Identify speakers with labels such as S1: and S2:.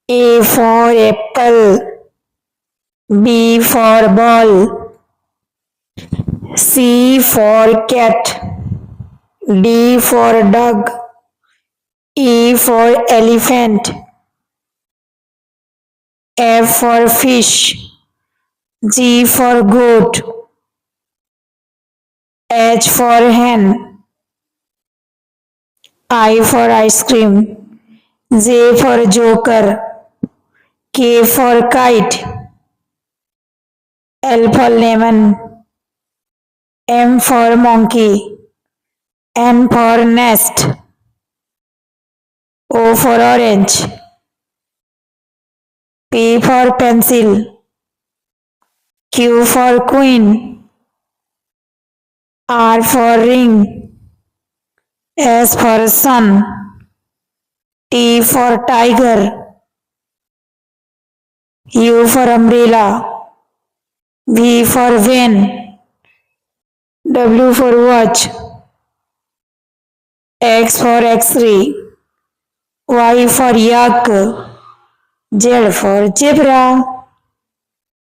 S1: A for apple, B for ball, C for cat, D for dog, E for elephant, F for fish, G for goat, H for hen, I for ice cream, J for joker, K for kite, L for lemon, M for monkey, N for nest, O for orange, P for pencil, Q for queen, R for ring, S for sun, T for tiger, U for umbrella, V for van, W for watch, X for X-ray, Y for yak, Z for zebra.